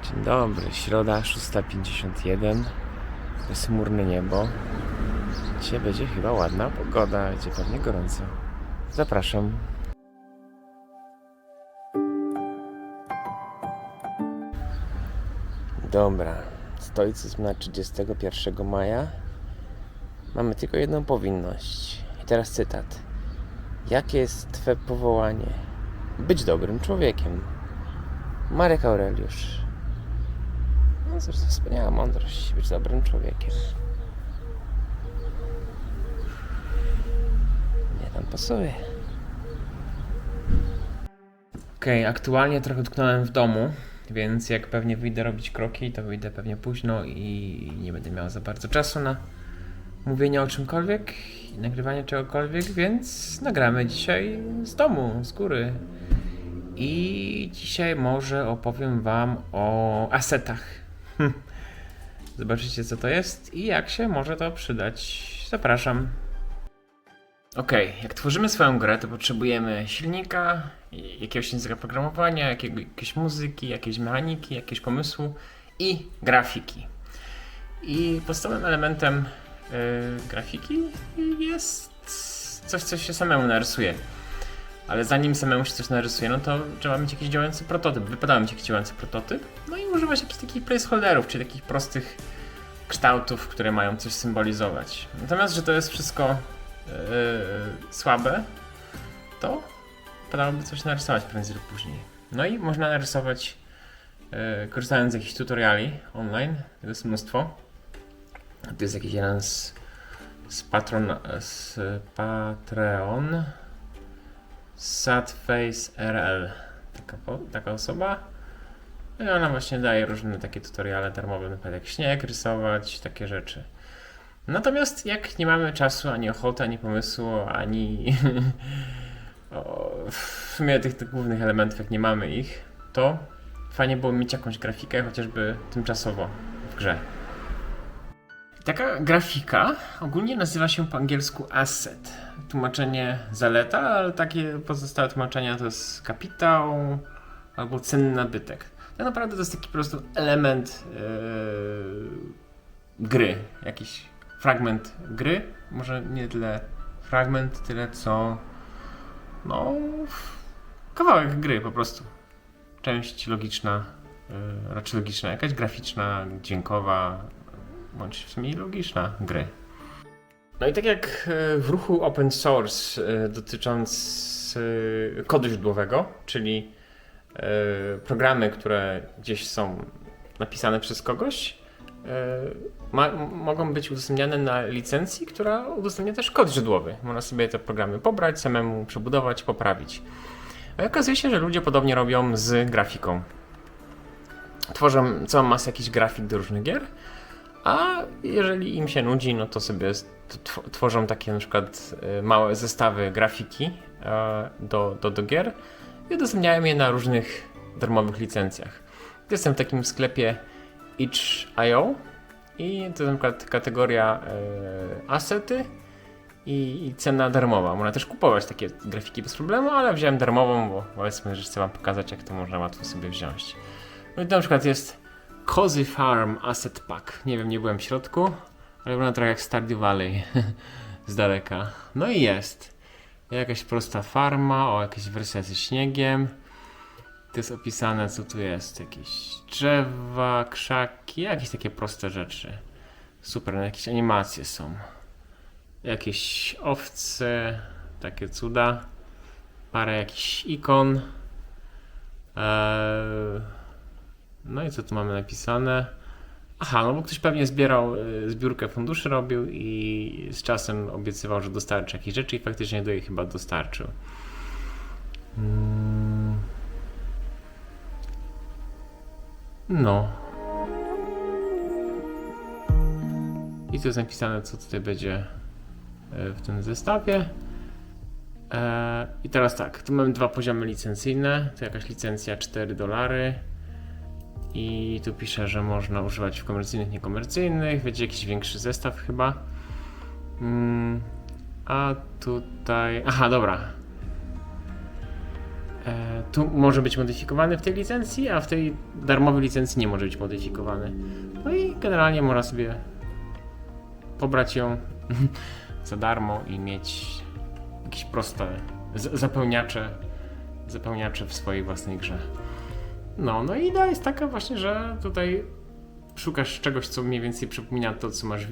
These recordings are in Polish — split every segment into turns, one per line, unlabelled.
Dzień dobry, środa 6:51. Bezchmurne niebo. Dzisiaj będzie chyba ładna pogoda, będzie pewnie gorąco. Zapraszam. Dobra, stoicyzm na 31 maja. Mamy tylko jedną powinność. I teraz cytat. Jakie jest Twe powołanie? Być dobrym człowiekiem. Marek Aureliusz. No cóż, to wspaniała mądrość, być dobrym człowiekiem. Nie tam pasuje. Okej, aktualnie trochę utknąłem w domu, więc jak pewnie wyjdę robić kroki, to wyjdę pewnie późno i nie będę miał za bardzo czasu na mówienie o czymkolwiek i nagrywanie czegokolwiek, więc nagramy dzisiaj z domu, z góry. I dzisiaj może opowiem Wam o asetach. Zobaczycie, co to jest i jak się może to przydać. Zapraszam. Jak tworzymy swoją grę, to potrzebujemy silnika, jakiegoś języka programowania, jakiejś muzyki, jakiejś mechaniki, jakiegoś pomysłu i grafiki. I podstawowym elementem grafiki jest coś, co się samemu narysuje. Ale zanim samemu się coś narysuje, no to trzeba mieć jakiś działający prototyp. Wypadało mieć jakiś działający prototyp. No i używa się jakichś takich placeholderów, czyli takich prostych kształtów, które mają coś symbolizować. Natomiast, że to jest wszystko słabe, to wypadałoby coś narysować prędzej lub później. No i można narysować korzystając z jakichś tutoriali online. To jest mnóstwo. To jest jakiś jeden z Patreon. Sadface RL, taka osoba. I ona właśnie daje różne takie tutoriale darmowe, na przykład jak śnieg rysować, takie rzeczy. Natomiast jak nie mamy czasu, ani ochoty, ani pomysłu, ani w sumie tych głównych elementów, jak nie mamy ich, to fajnie było mieć jakąś grafikę, chociażby tymczasowo w grze. Taka grafika ogólnie nazywa się po angielsku asset. Tłumaczenie zaleta, ale takie pozostałe tłumaczenia to jest kapitał albo cenny nabytek. Tak naprawdę to jest taki po prostu element gry, jakiś fragment gry. Może nie tyle fragment, tyle co kawałek gry po prostu. Część logiczna, raczej logiczna, jakaś graficzna, dźwiękowa, bądź w sumie logiczna gry. No i tak jak w ruchu open source dotycząc kodu źródłowego, czyli programy, które gdzieś są napisane przez kogoś, mogą być udostępniane na licencji, która udostępnia też kod źródłowy. Można sobie te programy pobrać, samemu przebudować, poprawić. A okazuje się, że ludzie podobnie robią z grafiką. Tworzą całą masę jakichś grafik do różnych gier, a jeżeli im się nudzi, no to sobie tworzą takie na przykład małe zestawy grafiki do gier i udostępniają je na różnych darmowych licencjach. Jestem w takim sklepie itch.io i to jest na przykład kategoria asety i cena darmowa. Można też kupować takie grafiki bez problemu, ale wziąłem darmową, bo powiedzmy, że chcę Wam pokazać, jak to można łatwo sobie wziąć. No i to na przykład jest Cozy Farm Asset Pack. Nie wiem, nie byłem w środku, ale wygląda trochę jak Stardew Valley z daleka. No i jest. Jakaś prosta farma, jakaś wersja ze śniegiem. To jest opisane, co tu jest. Jakieś drzewa, krzaki, jakieś takie proste rzeczy. Super, jakieś animacje są. Jakieś owce, takie cuda. Parę jakichś ikon. No i co tu mamy napisane? Aha, no bo ktoś pewnie zbierał, zbiórkę funduszy robił i z czasem obiecywał, że dostarczy jakieś rzeczy i faktycznie do jej chyba dostarczył. No. I tu jest napisane, co tutaj będzie w tym zestawie. I teraz tak, tu mamy dwa poziomy licencyjne. To jakaś licencja $4. I tu pisze, że można używać w komercyjnych, niekomercyjnych. Będzie jakiś większy zestaw chyba. A tutaj... Aha, dobra. tu może być modyfikowany w tej licencji, a w tej darmowej licencji nie może być modyfikowany. No i generalnie można sobie pobrać ją za darmo i mieć jakieś proste zapełniacze w swojej własnej grze. No i idea jest taka właśnie, że tutaj szukasz czegoś, co mniej więcej przypomina to, co masz,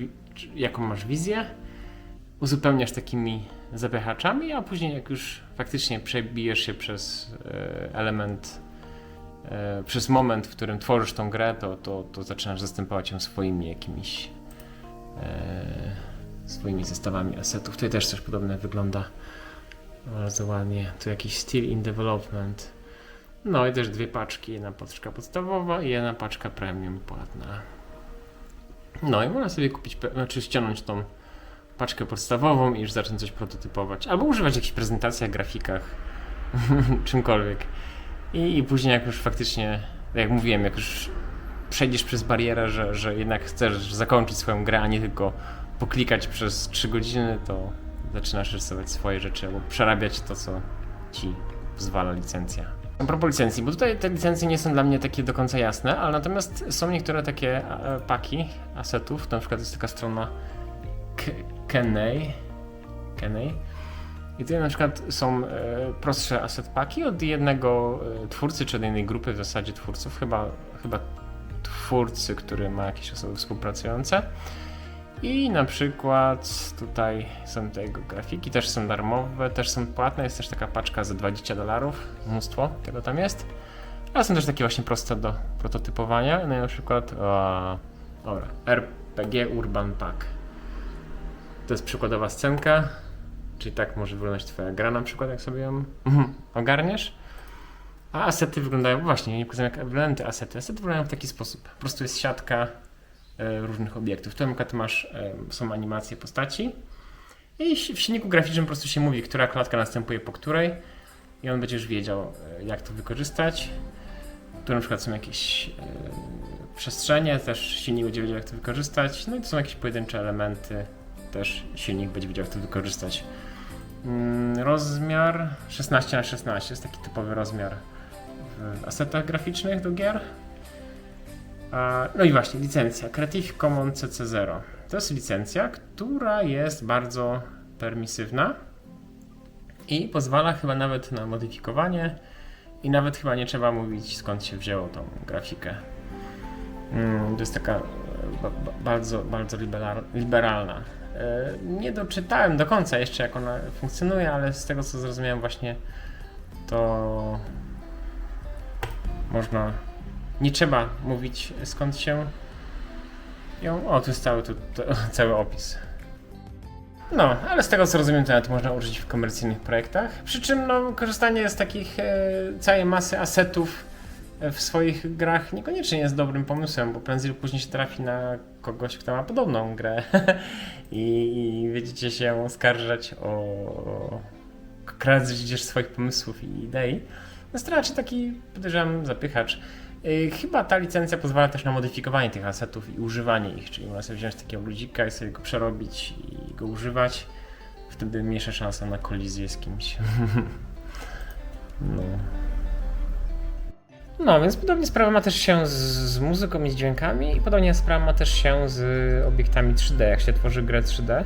jaką masz wizję, uzupełniasz takimi zapychaczami, a później jak już faktycznie przebijesz się przez element, przez moment, w którym tworzysz tą grę, to zaczynasz zastępować ją swoimi jakimiś swoimi zestawami asetów. Tutaj też coś podobne wygląda bardzo ładnie. Tu jakiś still in development. No i też 2 paczki. Jedna paczka podstawowa i jedna paczka premium płatna. No i można sobie kupić, znaczy ściągnąć tą paczkę podstawową i już zacząć coś prototypować. Albo używać jakichś prezentacjach, grafikach, czymkolwiek. I później jak już faktycznie, jak mówiłem, jak już przejdziesz przez barierę, że jednak chcesz zakończyć swoją grę, a nie tylko poklikać przez 3 godziny, to zaczynasz rysować swoje rzeczy albo przerabiać to, co ci pozwala licencja. A propos licencji, bo tutaj te licencje nie są dla mnie takie do końca jasne, ale natomiast są niektóre takie paki asetów, na przykład jest taka strona Kenei i tutaj na przykład są prostsze asset paki od jednego twórcy, czy od jednej grupy w zasadzie twórców, chyba twórcy, który ma jakieś osoby współpracujące. I na przykład tutaj są te jego grafiki, też są darmowe, też są płatne, jest też taka paczka za $20, mnóstwo tego tam jest. Ale są też takie właśnie proste do prototypowania, no i na przykład dobra, RPG Urban Pack. To jest przykładowa scenka, czyli tak może wyglądać twoja gra na przykład, jak sobie ją ogarniesz. A asety wyglądają, właśnie, nie pokazuję jak wyglądają te asety. Asety wyglądają w taki sposób, po prostu jest siatka różnych obiektów. Tu na przykład masz, są animacje postaci i w silniku graficznym po prostu się mówi, która klatka następuje po której i on będzie już wiedział, jak to wykorzystać. Tu na przykład są jakieś przestrzenie, też silnik będzie wiedział, jak to wykorzystać. No i to są jakieś pojedyncze elementy, też silnik będzie wiedział, jak to wykorzystać. Rozmiar 16x16 jest taki typowy rozmiar w asetach graficznych do gier. No i właśnie, licencja Creative Commons CC0. To jest licencja, która jest bardzo permisywna i pozwala chyba nawet na modyfikowanie i nawet chyba nie trzeba mówić, skąd się wzięło tą grafikę. To jest taka bardzo liberalna. Nie doczytałem do końca jeszcze, jak ona funkcjonuje, ale z tego, co zrozumiałem właśnie, to można... Nie trzeba mówić, skąd się ją... O, tu jest cały opis. No, ale z tego, co rozumiem, to nawet można użyć w komercyjnych projektach. Przy czym no, korzystanie z takich całej masy asetów w swoich grach niekoniecznie jest dobrym pomysłem, bo prędzej lub później się trafi na kogoś, kto ma podobną grę i będziecie się skarżać o kradzież swoich pomysłów i idei. No to raczej taki, podejrzewam, zapychacz. Chyba ta licencja pozwala też na modyfikowanie tych asetów i używanie ich, czyli można sobie wziąć takiego ludzika i sobie go przerobić i go używać. Wtedy mniejsza szansa na kolizję z kimś. No, więc podobnie sprawa ma też się z muzyką i z dźwiękami i podobnie sprawa ma też się z obiektami 3D, jak się tworzy grę 3D.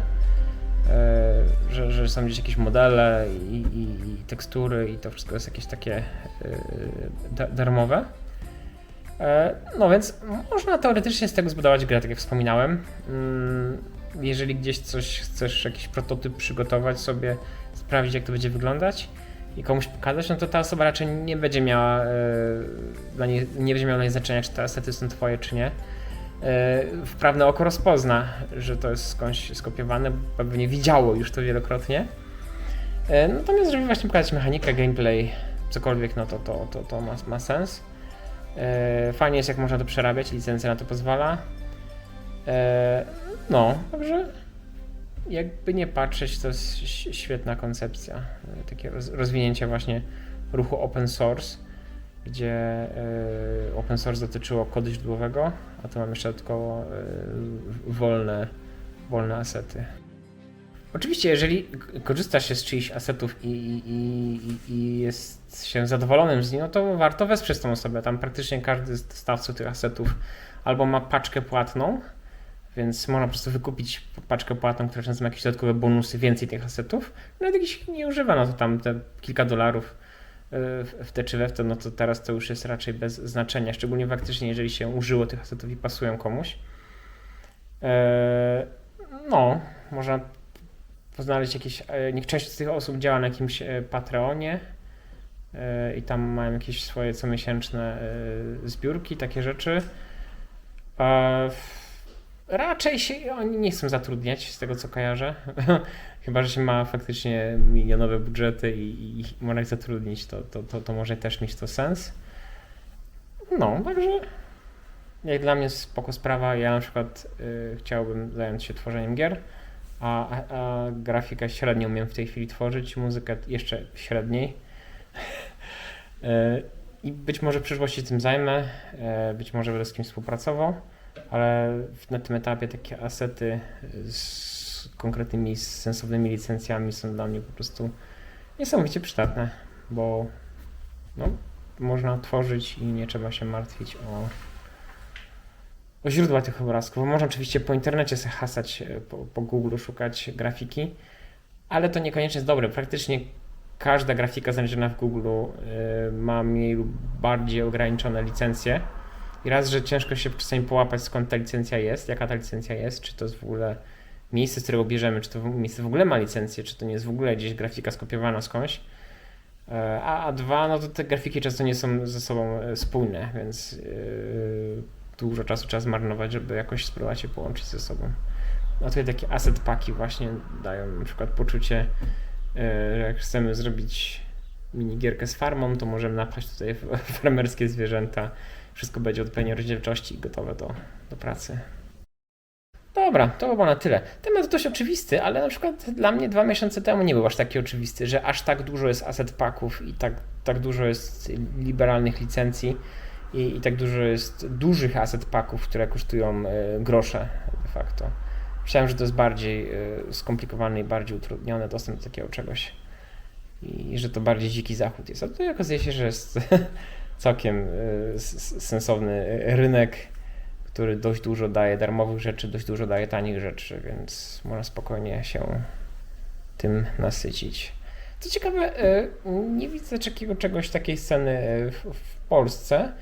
Że są gdzieś jakieś modele i tekstury i to wszystko jest jakieś takie darmowe. No więc można teoretycznie z tego zbudować grę, tak jak wspominałem. Jeżeli gdzieś coś chcesz, jakiś prototyp przygotować sobie, sprawdzić jak to będzie wyglądać i komuś pokazać, no to ta osoba raczej nie będzie miała nie będzie miała znaczenia, czy te asety są twoje, czy nie. Wprawne oko rozpozna, że to jest skądś skopiowane, bo pewnie widziało już to wielokrotnie. Natomiast żeby właśnie pokazać mechanikę, gameplay, cokolwiek, no to ma sens. Fajnie jest, jak można to przerabiać, licencja na to pozwala. No, także jakby nie patrzeć, to jest świetna koncepcja. Takie rozwinięcie właśnie ruchu open source, gdzie open source dotyczyło kodu źródłowego, a tu mam jeszcze tylko wolne asety. Oczywiście, jeżeli korzysta się z czyichś asetów i jest się zadowolonym z nich, no to warto wesprzeć tą osobę. Tam praktycznie każdy z dostawców tych asetów albo ma paczkę płatną, więc można po prostu wykupić paczkę płatną, która często ma jakieś dodatkowe bonusy, więcej tych asetów. Nawet jak się nie używa, no to tam te kilka dolarów w te czy we w to, no to teraz to już jest raczej bez znaczenia, szczególnie faktycznie, jeżeli się użyło tych asetów i pasują komuś. No, można poznaleźć jakieś, niech część z tych osób działa na jakimś Patreonie i tam mają jakieś swoje comiesięczne zbiórki, takie rzeczy. Raczej się oni nie chcą zatrudniać, z tego co kojarzę. Chyba, że się ma faktycznie milionowe budżety i można ich zatrudnić, to może też mieć to sens. No, także jak dla mnie spoko sprawa. Ja na przykład chciałbym zająć się tworzeniem gier, a grafikę średnio umiem w tej chwili tworzyć, muzykę jeszcze średniej. I być może w przyszłości tym zajmę, być może będę z kimś współpracował, ale na tym etapie takie asety z konkretnymi, sensownymi licencjami są dla mnie po prostu niesamowicie przydatne, bo no, można tworzyć i nie trzeba się martwić o źródła tych obrazków, bo można oczywiście po internecie sobie hasać, po Google szukać grafiki, ale to niekoniecznie jest dobre. Praktycznie każda grafika znaleziona w Google ma mniej lub bardziej ograniczone licencje i raz, że ciężko się czasami połapać, skąd ta licencja jest, jaka ta licencja jest, czy to jest w ogóle miejsce, z którego bierzemy, czy to miejsce w ogóle ma licencję, czy to nie jest w ogóle gdzieś grafika skopiowana skądś. A dwa, no to te grafiki często nie są ze sobą spójne, więc dużo czasu trzeba zmarnować, żeby jakoś spróbować je połączyć ze sobą. No tutaj takie asset paki właśnie dają na przykład poczucie, że jak chcemy zrobić minigierkę z farmą, to możemy napaść tutaj farmerskie zwierzęta. Wszystko będzie odpowiedniej rozdzielczości i gotowe do pracy. Dobra, to było na tyle. Temat dość oczywisty, ale na przykład dla mnie 2 miesiące temu nie był aż taki oczywisty, że aż tak dużo jest asset packów i tak dużo jest liberalnych licencji i tak dużo jest dużych asset packów, które kosztują grosze de facto. Myślałem, że to jest bardziej skomplikowany i bardziej utrudniony dostęp do takiego czegoś i że to bardziej dziki zachód jest. A tutaj okazuje się, że jest całkiem sensowny rynek, który dość dużo daje darmowych rzeczy, dość dużo daje tanich rzeczy, więc można spokojnie się tym nasycić. Co ciekawe, nie widzę czegoś takiej sceny w Polsce,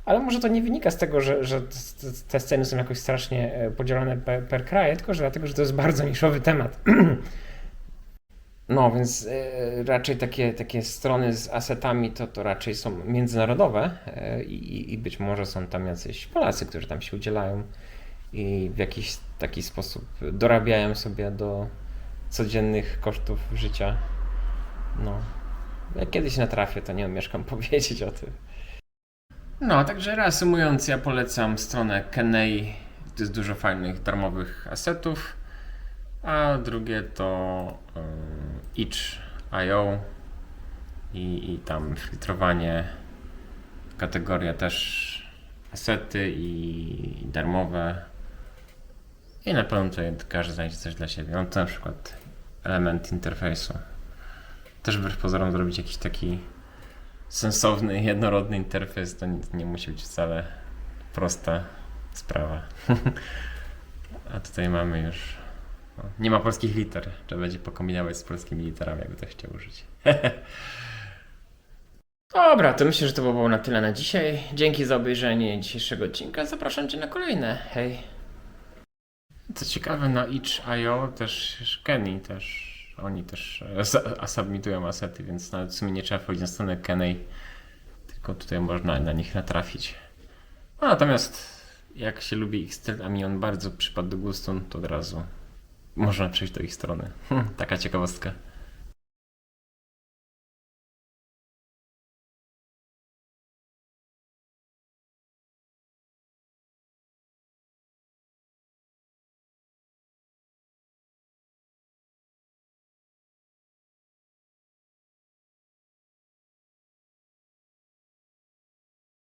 ale może to nie wynika z tego, że te sceny są jakoś strasznie podzielone per kraje, tylko że dlatego, że to jest bardzo niszowy temat. No, więc raczej takie strony z asetami to raczej są międzynarodowe i być może są tam jacyś Polacy, którzy tam się udzielają i w jakiś taki sposób dorabiają sobie do codziennych kosztów życia. No, jak kiedyś natrafię, to nie omieszkam powiedzieć o tym. No, także reasumując, ja polecam stronę Kenei, to jest dużo fajnych darmowych asetów, a drugie to itch.io i tam filtrowanie, kategoria też asety i darmowe i na pewno tutaj każdy znajdzie coś dla siebie. Mam tu na przykład element interfejsu. Też wbrew pozorom zrobić jakiś taki sensowny, jednorodny interfejs, to nie musi być wcale prosta sprawa. A tutaj mamy już... No, nie ma polskich liter. Trzeba będzie pokombinować z polskimi literami, jakby to chciał użyć. Dobra, to myślę, że to było na tyle na dzisiaj. Dzięki za obejrzenie dzisiejszego odcinka. Zapraszam Cię na kolejne. Hej! Co ciekawe, na itch.io też Kenny oni też submitują asety, więc nawet w sumie nie trzeba wchodzić na stronę Kenny, tylko tutaj można na nich natrafić. A natomiast jak się lubi ich styl, a mi on bardzo przypadł do gustu, to od razu można przejść do ich strony. Taka ciekawostka.